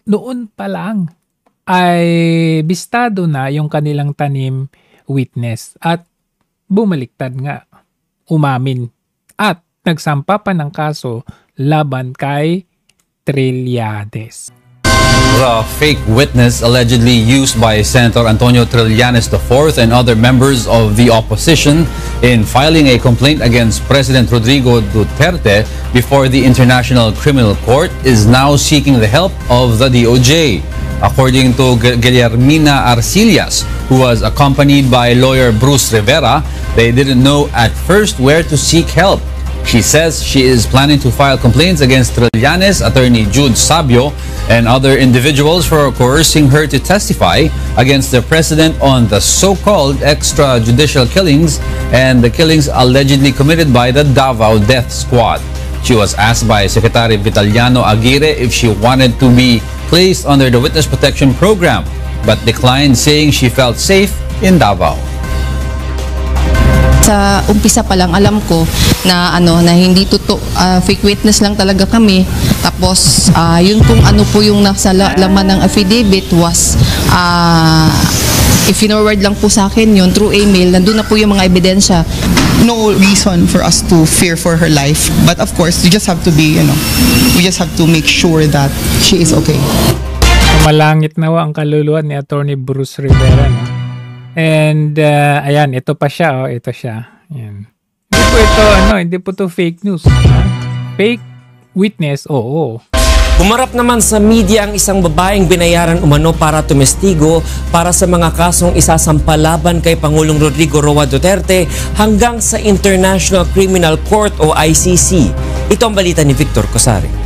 noon pa lang ay bistado na yung kanilang tanim witness at bumaliktad nga, umamin at nagsampa pa ng kaso laban kay Trillanes. The fake witness allegedly used by Senator Antonio Trillanes IV and other members of the opposition in filing a complaint against President Rodrigo Duterte before the International Criminal Court is now seeking the help of the DOJ. According to Guillermina Arcillas, who was accompanied by lawyer Bruce Rivera, they didn't know at first where to seek help. She says she is planning to file complaints against Trillanes, attorney Jude Sabio, and other individuals for coercing her to testify against the president on the so-called extrajudicial killings and the killings allegedly committed by the Davao Death Squad. She was asked by Secretary Vitaliano Aguirre if she wanted to be placed under the Witness Protection Program, but declined, saying she felt safe in Davao. Sa umpisa pa lang alam ko na na hindi totoo, fake witness lang talaga kami. Tapos yun kung ano po yung nasa laman ng affidavit was i-forward lang po sa akin yun through email. Nandun na po yung mga ebidensya. No reason for us to fear for her life, but of course we just have to be, we just have to make sure that she is okay. Malangit nawa ang kaluluwa ni Attorney Bruce Rivera, no? And ayan, ito pa siya, ito siya. Ayan. Hindi po ito, hindi po ito fake news. Fake witness, oo. Humarap naman sa media ang isang babaeng binayaran umano para tumestigo para sa mga kasong isasampa laban kay Pangulong Rodrigo Roa Duterte hanggang sa International Criminal Court o ICC. Ito ang balita ni Victor Cosari.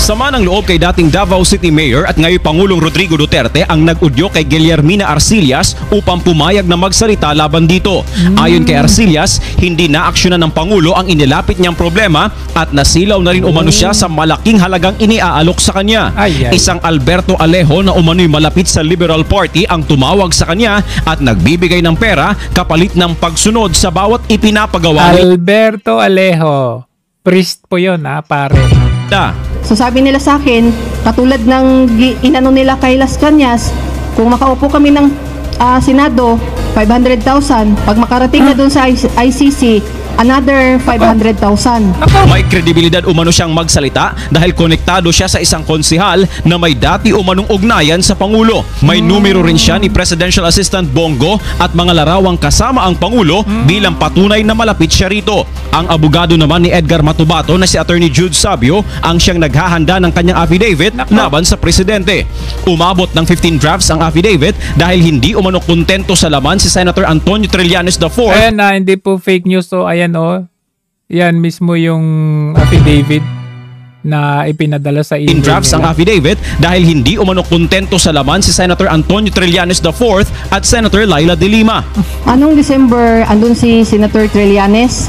Sama ng loob kay dating Davao City Mayor at ngayon Pangulong Rodrigo Duterte ang nag-udyo kay Guillermina Arcillas upang pumayag na magsalita laban dito. Ayon kay Arcillas, hindi na-aksyonan ng Pangulo ang inilapit niyang problema at nasilaw na rin umano siya sa malaking halagang iniaalok sa kanya. Isang Alberto Alejo na umano'y malapit sa Liberal Party ang tumawag sa kanya at nagbibigay ng pera kapalit ng pagsunod sa bawat ipinapagawa. Alberto Alejo. Priest po yun, pare. So sabi nila sa akin, katulad ng inano nila kay Las Cañas, kung makaupo kami ng Senado, 500,000. Pag makarating na doon sa ICC, another 500,000. May kredibilidad umano siyang magsalita dahil konektado siya sa isang konsihal na may dati umanong ugnayan sa Pangulo. May numero rin siya ni Presidential Assistant Bongo at mga larawang kasama ang Pangulo bilang patunay na malapit siya rito. Ang abogado naman ni Edgar Matubato na si Attorney Jude Sabio ang siyang naghahanda ng kanyang affidavit laban sa presidente. Umabot ng 15 drafts ang affidavit dahil hindi umano kontento sa laman si Senator Antonio Trillanes IV. Ayan hindi po fake news. So ayan yan mismo yung affidavit na ipinadala sa email. In drafts ang affidavit dahil hindi umano kontento sa laman si Senator Antonio Trillanes IV at Senator Laila De Lima. Anong December andun si Senator Trillanes?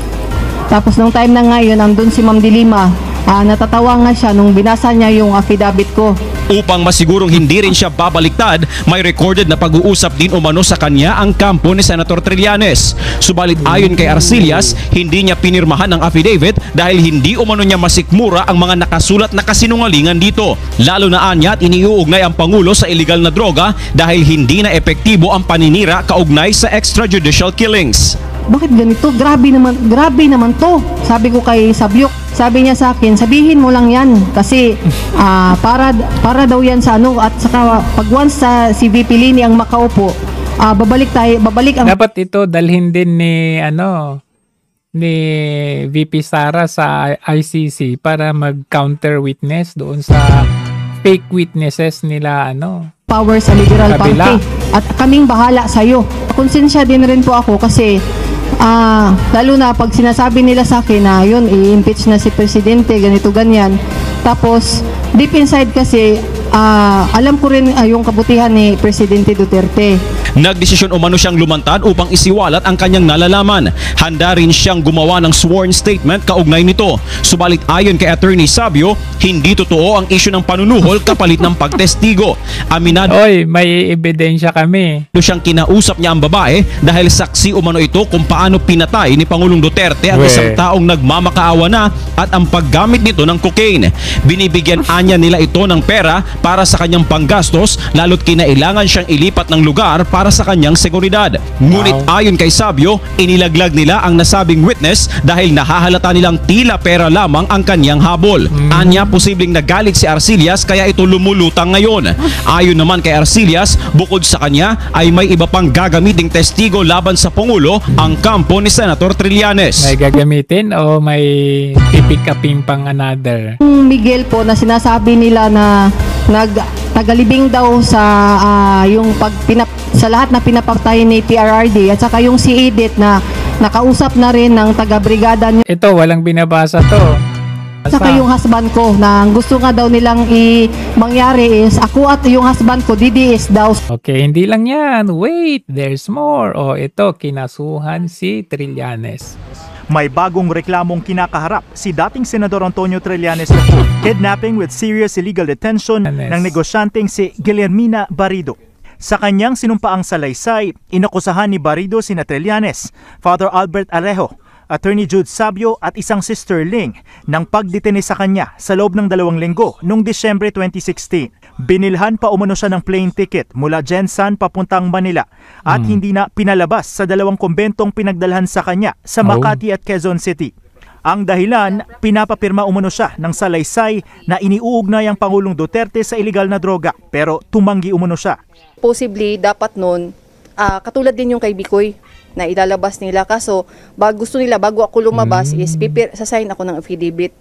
Tapos nung time na ngayon andun si Ma'am De Lima. Natatawa nga siya nung binasa niya yung affidavit ko. Upang masigurong hindi rin siya babaliktad, may recorded na pag-uusap din umano sa kanya ang kampo ni Senator Trillanes. Subalit ayon kay Arcillas, hindi niya pinirmahan ang affidavit dahil hindi umano niya masikmura ang mga nakasulat na kasinungalingan dito. Lalo na anya at iniuugnay ang Pangulo sa illegal na droga dahil hindi na epektibo ang paninira kaugnay sa extrajudicial killings. Bakit ganito? Grabe naman to. Sabi ko kay Sabyok, sabi niya sa akin, sabihin mo lang yan kasi para daw yan sa at saka pag once si VP Lini ang makaupo, babalik ang... Dapat ito dalhin din ni VP Sara sa ICC para mag-counter witness doon sa fake witnesses nila power sa Liberal Party. At kaming bahala sa'yo. Konsensya din rin po ako kasi lalo na pag sinasabi nila sa akin na yun, i-impeach na si Presidente, ganito, ganyan. Tapos, deep inside kasi, alam ko rin yung kabutihan ni Presidente Duterte. Nagdesisyon umano siyang lumantad upang isiwalat ang kanyang nalalaman. Handa rin siyang gumawa ng sworn statement kaugnay nito. Subalit ayon kay Attorney Sabio, hindi totoo ang isyu ng panunuhol kapalit ng pagtestigo. Aminado Oy, may ebidensya kami. siyang kinausap niya ang babae dahil saksi umano ito kung paano pinatay ni Pangulong Duterte ang isang taong nagmamakaawa na at ang paggamit nito ng cocaine. Binibigyan anya nila ito ng pera para sa kanyang panggastos lalo't kinailangan siyang ilipat ng lugar para sa kanyang seguridad. Ngunit ayon kay Sabio, inilaglag nila ang nasabing witness dahil nahahalata nilang tila pera lamang ang kanyang habol. Anya, posibleng nagalit si Arcillas kaya ito lumulutang ngayon. Ayon naman kay Arcillas, bukod sa kanya ay may iba pang gagamiting testigo laban sa Pangulo ang kampo ni Senator Trillanes. May gagamitin o may pipikapin pang another? Miguel po na sinasabi nila na tagalibing daw sa sa lahat na pinapatay ni PRRD at saka yung si Edith na nakausap na rin ng taga-brigada niya. Ito, walang binabasa to. At saka yung husband ko na gusto nga daw nilang mangyari is ako at yung husband ko DDS daw. Okay, hindi lang yan. Wait, there's more. O ito, kinasuhan si Trillanes. May bagong reklamong kinakaharap si dating Senador Antonio Trillanes IV. Kidnapping with serious illegal detention ng negosyanteng si Guillermina Barrido. Sa kanyang sinumpaang salaysay, inakusahan ni Barrido sina Trillanes, Father Albert Alejo, Attorney Jude Sabio at isang sisterling ng pagdetene sa kanya sa loob ng 2 linggo noong Disyembre 2016. Binilhan pa umano siya ng plane ticket mula Jensan papuntang Manila at hindi na pinalabas sa 2 kumbentong pinagdalhan sa kanya sa Makati at Quezon City. Ang dahilan, pinapapirma umano siya ng salaysay na iniuugnay ang Pangulong Duterte sa iligal na droga pero tumanggi umano siya. Possibly, dapat nun, katulad din yung kay Bikoy na ilalabas nila. Kaso, gusto nila, bago ako lumabas, is sasign ako ng affidavit.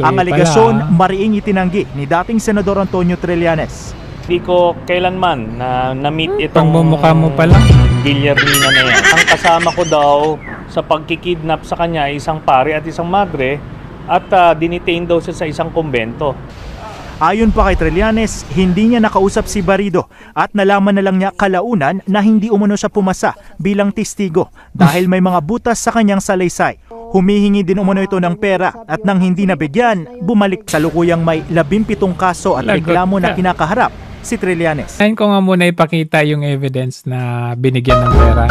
Ang aligasyon, mariing itinanggi ni dating Senador Antonio Trillanes. Hindi ko kailanman na-meet itong Pangmumukha mo pa lang. Guillermina na yan. Ang kasama ko daw sa pagkikidnap sa kanya ay isang pare at isang madre at dinitain daw siya sa isang kumbento. Ayon pa kay Trillanes, hindi niya nakausap si Barrido at nalaman na lang niya kalaunan na hindi umano siya pumasa bilang testigo dahil may mga butas sa kanyang salaysay. Humihingi din umano ito ng pera at nang hindi nabigyan, bumalik sa lukuyang may 17 kaso at reklamo na kinakaharap si Trillanes. Ayan ko nga muna ipakita yung evidence na binigyan ng pera.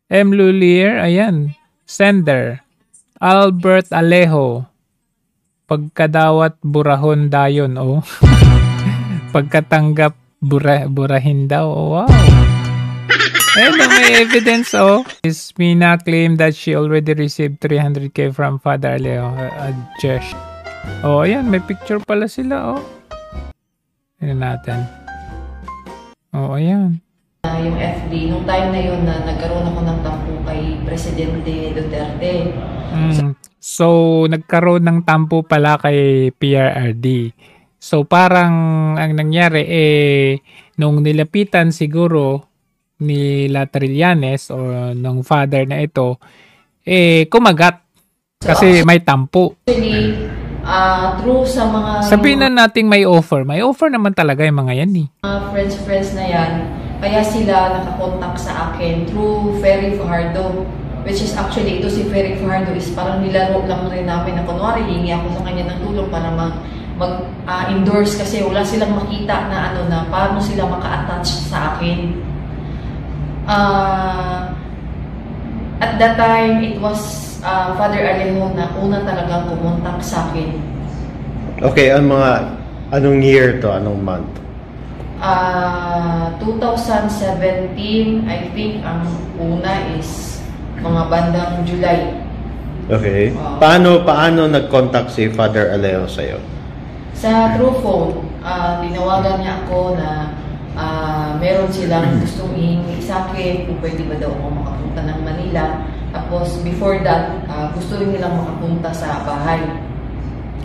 M. Lulier, ayan. Sender. Albert Alejo. Pagkadawat burahon dayon, oh. Pagkatanggap burahin daw, oh, wow. Ayun, may evidence, oh. Mina claimed that she already received 300k from Father Alejo Adjesh. Oh, ayan, may picture pala sila, oh. Ayan natin. Oh, ayan. Yung FB, nung time na yun na nagkaroon ako ng tampo kay Presidente Duterte. So, nagkaroon ng tampo pala kay PRRD. So, parang ang nangyari, nung nilapitan siguro nila Trillanes o nung father na ito, kumagat. Kasi may tampo. Actually, through sa mga... Sabihin na nating may offer. May offer naman talaga yung mga yan, friends na yan, kaya sila nakakontak sa akin through Ferry Fajardo. Which is actually, ito si Ferry Fajardo is parang nilaro lang rin namin na kunwari, hingi ako sa kanya ng tulong para mag-endorse kasi wala silang makita na na paano sila maka-attach sa akin. At that time, it was Father Alejo na una talagang kumontak sa akin. Okay, anong year to? Anong month? 2017, I think ang una is mga bandang July. Okay. Paano nag-contact si Father Alejo sa'yo? Sa through phone, tinawagan niya ako na meron silang gustong ihingi sa akin kung pwede ba daw ako makapunta ng Manila. Tapos before that, gusto rin nilang makapunta sa bahay.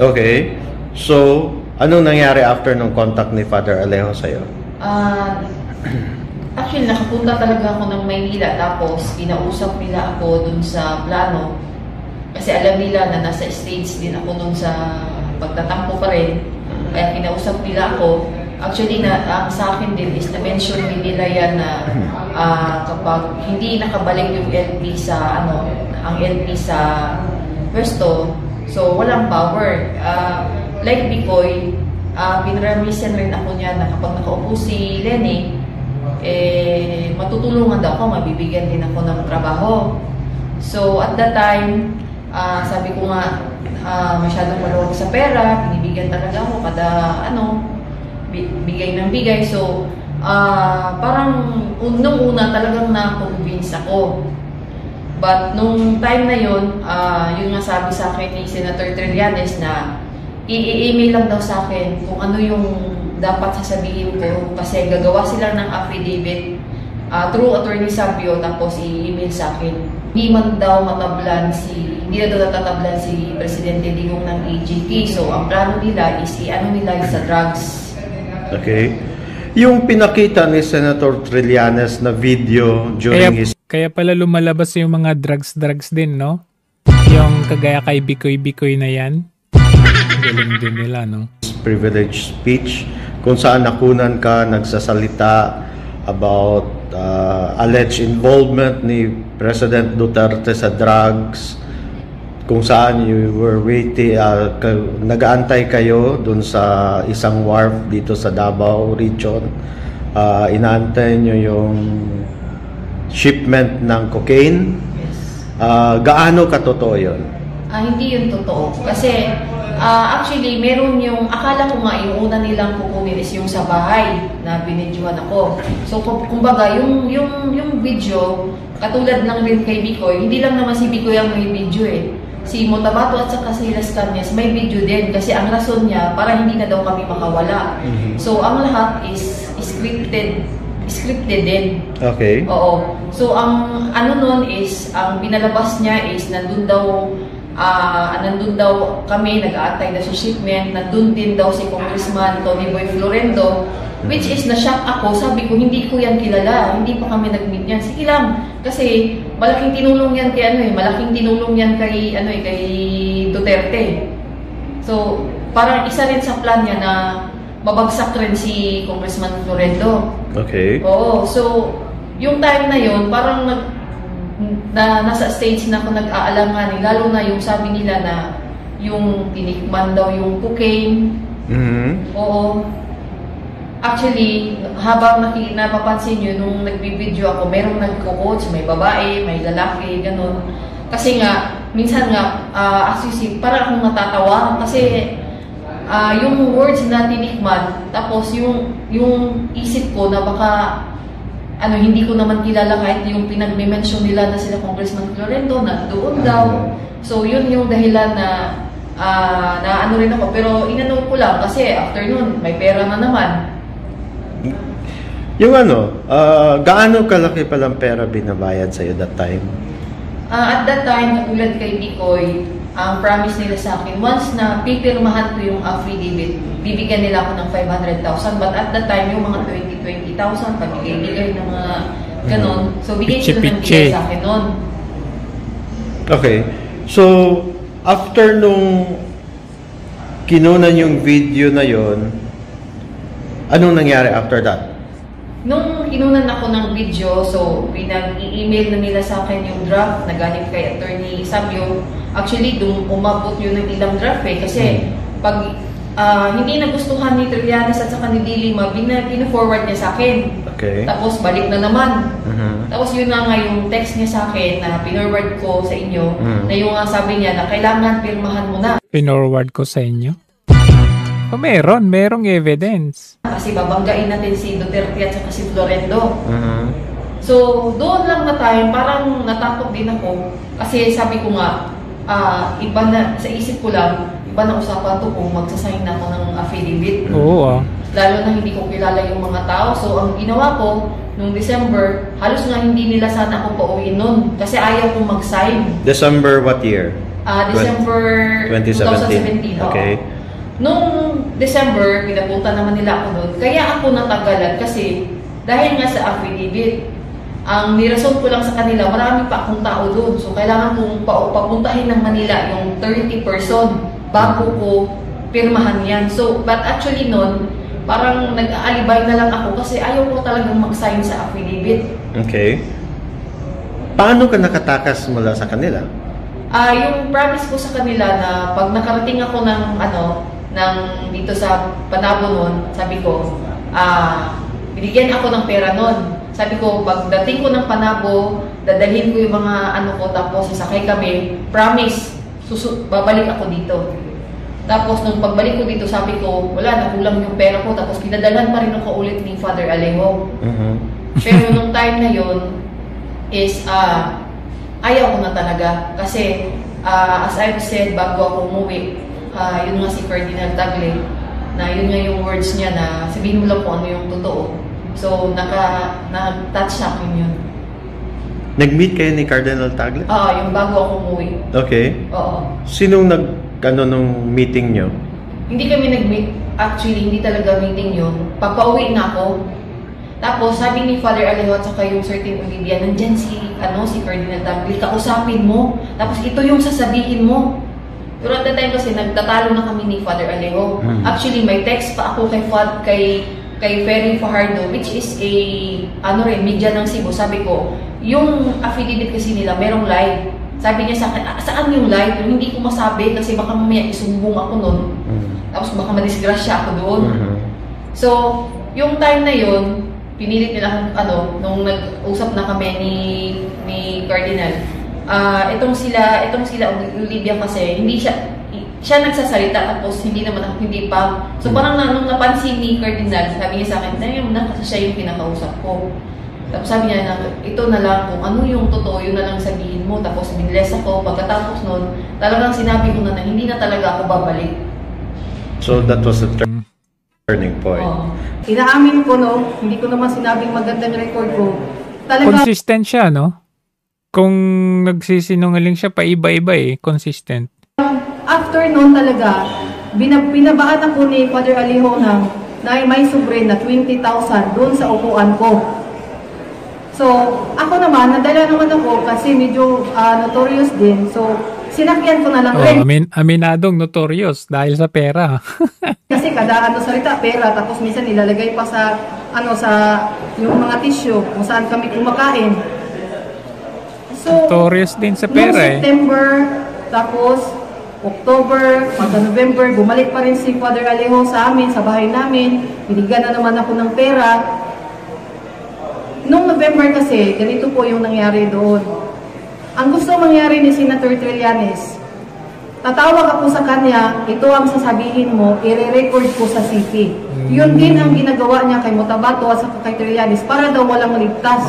Okay. So, anong nangyari after nung contact ni Father Alejo sa'yo? Actually, nakapunta talaga ako ng Maynila. Tapos, kinausap nila ako dun sa plano. Kasi alam nila na nasa stage din ako dun sa pagtatampo pa rin. Kaya kinausap nila ako. Actually, ang sa akin din is na-mention din nila yan na kapag hindi nakabalik yung LP sa, ang LP sa pwesto, so walang power. Like Bicoy, pinaramisan rin ako niya na kapag nakaupo si Lenny, matutulungan daw ako, mabibigyan din ako ng trabaho. So at that time, sabi ko nga, masyadong maluwag sa pera, binibigyan talaga ako kada bigay ng bigay. So parang unang-una talagang na-convince ako. But nung time na yun, yun nga sabi sa akin ni Senator Trillanes na i-email lang daw sa akin kung ano yung dapat sasabihin ko kasi gagawa sila ng affidavit through Attorney Sabio tapos i-email sa akin. Hindi man daw hindi na daw natatablan si Presidente Digong ng AGT. So ang plano nila is nila sa drugs. Okay. Yung pinakita ni Senator Trillanes na video during Kaya pala lumalabas yung mga drugs din, no? Yung kagaya kay Bicoy na yan. Galing din nila, no? Privilege speech kung saan nakunan ka nagsasalita about alleged involvement ni President Duterte sa drugs, kung saan you were waiting, nag-aantay kayo dun sa isang wharf dito sa Davao region. Inaantay nyo yung shipment ng cocaine. Yes. Gaano katotoo yun? Hindi yun totoo. Kasi actually, meron yung, akala ko nga yung una nilang kukunin is yung sa bahay na binidyohan ako. So, kumbaga, yung video, katulad ng rin kay Bicoy, hindi lang naman si Bicoy ang may video Si Motabato at saka si Las Cañas may video din kasi ang rason niya para hindi na daw kami makawala. So, ang lahat is scripted din. Okay. Oo. So, ang nun is, ang binalabas niya is nandun daw kami, nag-aantay na sa shipment, nandun din daw si Congressman Tony Boy Florendo, which is na-shock ako. Sabi ko, hindi ko yan kilala, hindi pa kami nag-meet yan. Sige lang, kasi malaking tinulong yan kay kay Duterte. So, parang isa rin sa plan niya na mabagsak rin si Congressman Florendo. Okay. Oo, so yung time na yon parang nasa stage na ako nag-aalangan, lalo na yung sabi nila na yung tinikman daw yung cocaine. Oo. Actually, habang napapansin nyo, nung nagbibideo ako, merong nagko-coach, may babae, may lalaki, ganun. Kasi nga, minsan nga, as you see, parang akong natatawa kasi yung words na tinikman, tapos yung isip ko na baka hindi ko naman kilala kahit yung pinag-mention nila na sila Congressman Florendo na doon daw. So yun yung dahilan na rin ako. Pero inano ko lang kasi after nun, may pera na naman. Yung gaano kalaki palang pera binabayad sa'yo that time? At that time, katulad kay Bicoy, ang promise nila sa akin, once na pipirmahan ko yung affidavit, bibigyan nila ako ng 500,000. But at that time, yung mga 20,000, pabigay-bigay ng mga ganon. So, bigay sila ng bigay sa akin nun. Okay. So, after nung kinunan yung video na yon, anong nangyari after that? Nung kinunan ako ng video, so pinag-i-email na nila sa akin yung draft na galing kay Attorney Sabio. Actually, umabot yun ng ilang draft kasi pag hindi nagustuhan ni Trillanes at saka ni Dilima, pina-forward niya sa akin. Okay. Tapos balik na naman. Tapos yun na nga yung text niya sa akin na pinorward ko sa inyo, na yung sabi niya na kailangan pirmahan mo na. Pinorward ko sa inyo? Merong evidence. Kasi babanggain natin si Duterte at saka si Florendo. So, doon lang na time, parang natakot din ako. Kasi sabi ko nga, iba na, sa isip ko lang, iba na usapan to kung magsasign na ako ng affidavit. Oo. Lalo na hindi ko kilala yung mga tao. So, ang ginawa ko, nung December, halos nga hindi nila sana ako pauwiin nun. Kasi ayaw kong mag-sign. December what year? December 2017. Okay. Nung December, pinapunta naman nila ako doon. Kaya ako natagalan kasi dahil nga sa affidavit, ang nirason ko lang sa kanila, marami pa akong tao doon. So, kailangan kong papuntahin ng Manila yung 30 person bago ko pirmahan yan. So, but actually nun, parang nag-aalibay na lang ako kasi ayaw ko talagang mag-sign sa affidavit. Okay. Paano ka nakatakas mula sa kanila? Yung promise ko sa kanila na pag nakarating ako ng dito sa Panabo noon, sabi ko, binigyan ako ng pera noon. Sabi ko, pagdating ko ng Panabo, dadalhin ko yung mga tapos sasakay kami, promise, babalik ako dito. Tapos nung pagbalik ko dito, sabi ko, wala, nakulang yung pera ko. Tapos pinadalhan pa rin ako ulit ni Father Alejo. Pero nung time na yun, is ayaw ko na talaga. Kasi as I've said, bago ako umuwi, yun nga si Cardinal Tagle, na yun nga yung words niya na sabihin mo lang kung ano yung totoo. So, na-touch sa akin yun. Nag-meet kayo ni Cardinal Tagle? Oo, yung bago ako umuwi. Okay. Oo. Sinong nung meeting nyo? Hindi kami nag-meet. Actually, hindi talaga meeting yun. Pagpa-uwi na ako. Tapos, sabi ni Father Alejo at saka yung certain Olivia, nandyan si Cardinal Tagle, kausapin mo. Tapos, ito yung sasabihin mo. Pero at the time kasi, nagtatalo na kami ni Father Alejo. Actually, may text pa ako kay Ferry Fajardo, which is a media ng Cebu. Sabi ko, yung affidavit kasi nila, merong live. Sabi niya sa akin, saan yung live? Hindi ko masabi kasi baka mamaya isumbong ako nun. Tapos baka madisgrasya ako doon. So, yung time na yun, pinilit nila nung nag-usap na kami ni Cardinal. Itong sila Olivia kasi, hindi siya nagsasalita tapos hindi naman ako, hindi pa. So parang nung napansin ni Cardinal, sabi niya sa akin, yun na kasi siya yung pinakausap ko. Tapos sabi niya na, ito na lang kung ano yung totoo, yun na lang sabihin mo. Tapos biniless ako, pagkatapos nun, talagang sinabi ko na hindi na talaga ako babalik. So that was the turning point. Inaamin ko, hindi ko naman sinabing magandang record ko. Consistent siya, no? Kung nagsisinungaling siya, paiba-iba consistent. After noon talaga, binabaan ako ni Father Alejo na may sobre na 20,000 doon sa upuan ko. So, ako naman, nadala naman ako kasi medyo notorious din. So, sinakyan ko na lang rin. Aminadong notorious dahil sa pera. Kasi kada salita, pera. Tapos minsan nilalagay pa sa yung mga tissue kung saan kami kumakain. So, notorious din sa pera September, tapos October, November, bumalik pa rin si Father Alejo sa amin, sa bahay namin. Binigyan na naman ako ng pera. Noong November kasi, ganito po yung nangyari doon. Ang gusto mangyari ni Senator Trillanes, tatawag ako sa kanya, ito ang sasabihin mo, i-record ko sa CP. Yun din ang ginagawa niya kay Motabato at kay Trillanes para daw walang ligtas.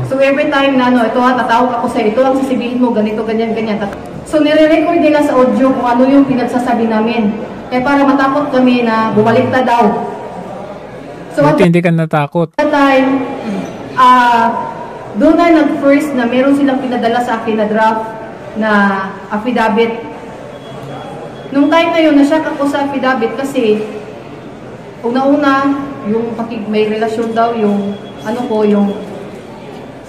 So every time na tatawag ako sa ito ang sasabihin mo, ganito, ganyan, ganyan. So nire-record nila sa audio kung ano yung pinagsasabi namin. Kaya para matakot kami na bumalik na daw. So hindi ka natakot. At that time, doon na nag-first na meron silang pinadala sa akin na draft na affidavit. Nung time na yun, na-shock ako sa affidavit kasi una-una, yung may relasyon daw yung yung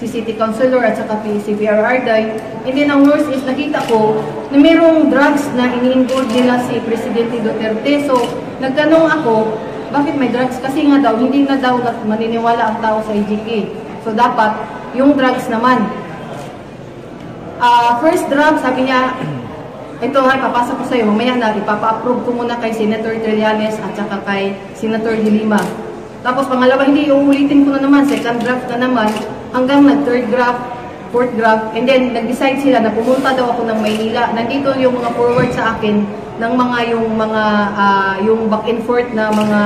si City Councilor at saka si PRR Day. And then ang worst is nakita ko na mayroong drugs na ini-involve nila si Presidente Duterte. So nagtanong ako, bakit may drugs? Kasi nga daw, hindi na daw maniniwala ang tao sa IGK. So dapat, yung drugs naman. First drug, sabi niya, ito papasok ko sa'yo, mamaya na, ipapa-approve ko muna kay Senator Trillanes at saka kay Senator De Lima. Tapos pangalawa, hindi, uulitin ko na naman, second draft na naman, hanggang nag-third draft, fourth draft, and then nag-decide sila na pumunta daw ako ng Maynila. Nandito yung mga forward sa akin ng yung back and forth na mga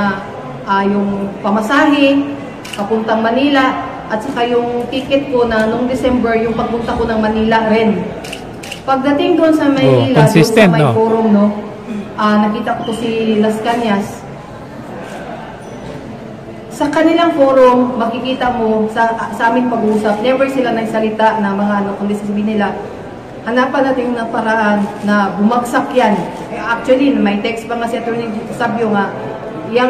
yung pamasahe papuntang Manila at saka yung ticket ko na nung December yung pagpunta ko ng Manila rin. Pagdating doon sa Manila, doon sa may forum, nakita ko si Las Cañas. Sa kanilang forum, makikita mo sa aming pag-uusap, never sila nagsalita na mga kundi sasabihin nila, hanapan natin yung paraan na bumagsak yan. Actually, may text pa nga si Atty. Sabio nga, yung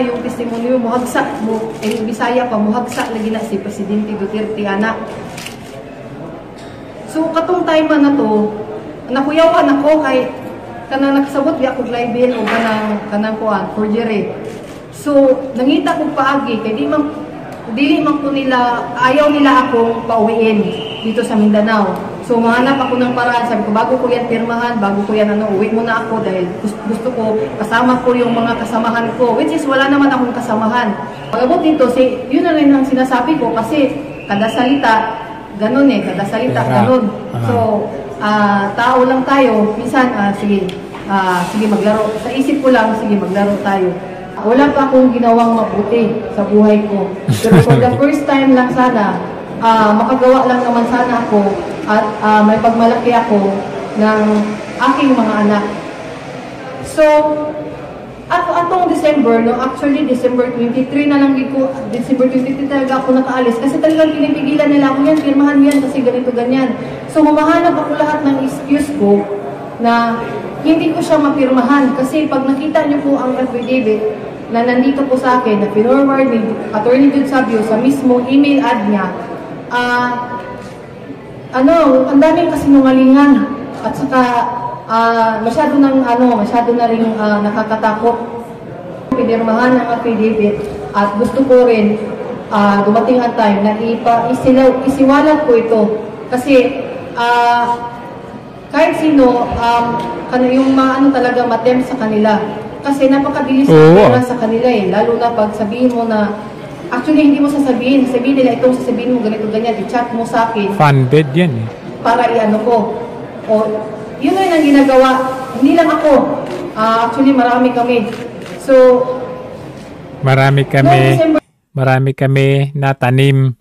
yung testimonyo, muhagsak mo, Bisaya pa, muhagsak lagi na si Presidente Duterte, anak. So, katong time na to, nakuyawan ako kay kanang nakasabot di ako libel o kanang kuan forgery. So nangita ko paagi kay dili man ko nila ayaw nila akong pauwiin dito sa Mindanao. So mahanap ako ng paraan, sabi ko bago ko yan pirmahan, bago ko yan uwi muna ako dahil gusto ko kasama ko yung mga kasamahan ko, which is wala naman akong kasamahan. Pagabot dito, yun na rin ang sinasabi ko kasi kada salita ganun kada salita ganun. So tao lang tayo, minsan sige maglaro. Sa isip ko lang, sige maglaro tayo. Wala pa akong ginawang mabuti sa buhay ko. Pero for the first time lang sana, makagawa lang naman sana ako at may pagmalaki ako ng aking mga anak. So, atong December, no, actually December 23 na lang dito, December 23 talaga ako nakaalis kasi talagang pinipigilan nila ako yan, firmahan yan kasi ganito ganyan. So, mamahanap ako lahat ng excuse ko na hindi ko siya mapirmahan kasi pag nakita niyo po ang affidavit na nandito po sa akin na pinorward ni Attorney Jude Sabio sa mismo email ad niya, ang daming kasinungalingan at saka masyado na rin nakakatakot pinirmahan ng affidavit at gusto ko rin dumating ang time na isiwalat ko ito kasi kahit sino yung talaga matem sa kanila kasi napakabilis na sa kanila lalo na pag sabihin mo na actually hindi mo sabihin nila itong sasabihin mo ganito ganyan i-chat mo sa akin fanbed yan para iano ko o yun na ang ginagawa hindi lang ako actually marami kami na tanim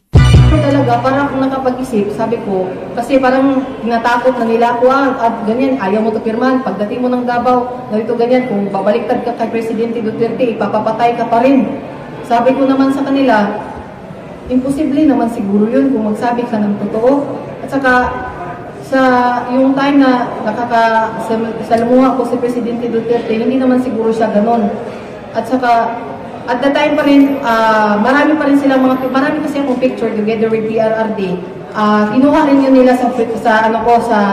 talaga, parang akong nakapag-isip, sabi ko, kasi parang natakot na nila ako, at ganyan, ayaw mo ito pirmahan, pagdating mo ng Davao, ganito ganyan, kung babaliktad ka kay Presidente Duterte, ipapapatay ka pa rin. Sabi ko naman sa kanila, imposible naman siguro yun kung magsabi ka ng totoo. At saka, sa yung time na salamuha ko si Presidente Duterte, hindi naman siguro siya ganon. At saka, at the time pa rin, marami kasi akong picture together with PRRD. Kinuha rin yun nila sa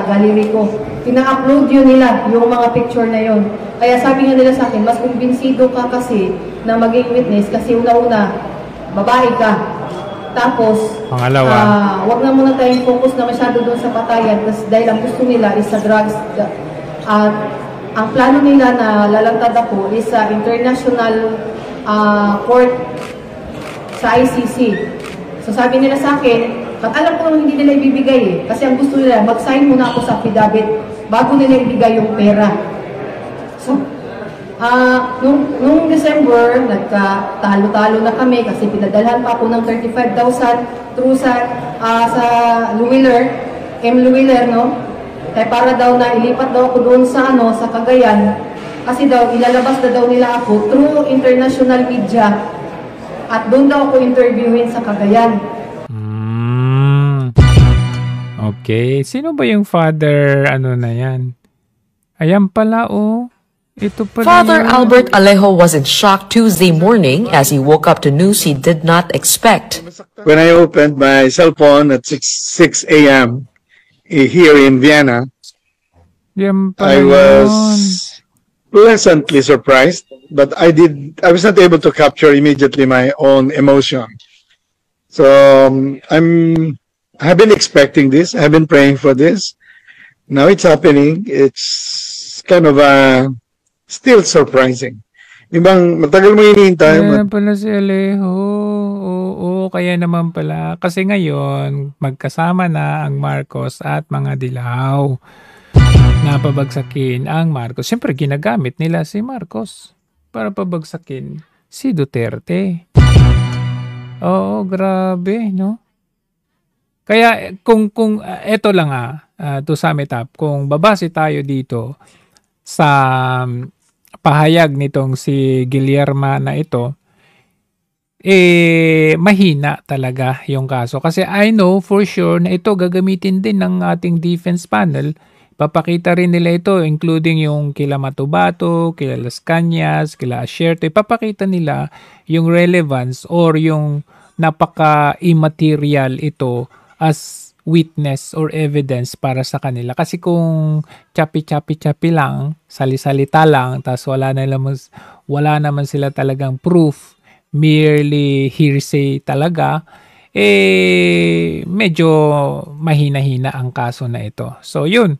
gallery ko. Pina-upload yun nila, yung mga picture na yun. Kaya sabi nga nila sa akin, mas kumbinsido ka kasi na maging witness kasi una-una, babae ka. Tapos, pangalawa, wag na muna tayong focus na masyado doon sa patayan kasi dahil ang gusto nila is sa drugs. Ang plano nila na lalantad ako is sa international court sa ICC. So sabi nila sa akin, alam ko naman hindi nila ibibigay kasi ang gusto nila, mag-sign muna ako sa affidavit bago nila ibigay yung pera. So, nung December, nagka-talo-talo na kami kasi pinadalhan pa ako ng 35,000 through sa Luwiller, no? Kaya para daw na ilipat daw ako doon sa Cagayan. Kasi daw, ilalabas na daw nila ako through international media at doon daw ako interviewin sa Cagayan. Okay. Sino ba yung father, na yan? Ayan pala, Ito pala Father Albert Alejo was in shock Tuesday morning as he woke up to news he did not expect. When I opened my cell phone at 6 a.m. here in Vienna, I was pleasantly surprised, but I was not able to capture immediately my own emotion. So I've been expecting this. I've been praying for this. Now it's happening. It's kind of still surprising. Ibang matagal mo hinihintay. Kaya pala si Alejo. Oo, kaya naman pala. Kasi ngayon, magkasama na ang Marcos at mga dilaw. Napabagsakin ang Marcos. Siyempre, ginagamit nila si Marcos para pabagsakin si Duterte. Oo, grabe, no? Kaya, kung eto lang to sum it up, kung babase tayo dito sa pahayag nitong si Guillerma na ito, mahina talaga yung kaso. Kasi I know for sure na ito gagamitin din ng ating defense panel. Papakita rin nila ito, including yung kila Matubato, kila Las Cañas, kila Asierto. Papakita nila yung relevance or yung napaka-immaterial ito as witness or evidence para sa kanila. Kasi kung chapi lang, sali-salita lang, tapos wala naman sila talagang proof, merely hearsay talaga, medyo mahina-hina ang kaso na ito. So yun,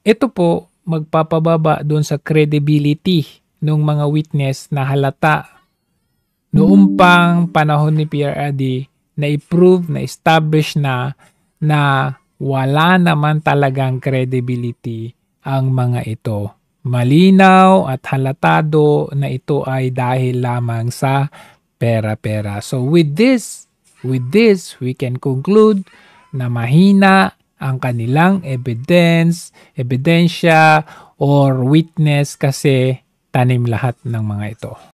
ito po magpapababa doon sa credibility ng mga witness na halata noong pang panahon ni PRRD na i-prove, na establish na wala naman talagang credibility ang mga ito. Malinaw at halatado na ito ay dahil lamang sa pera-pera. So with this, we can conclude na mahina ang kanilang ebidensya or witness kasi tanim lahat ng mga ito.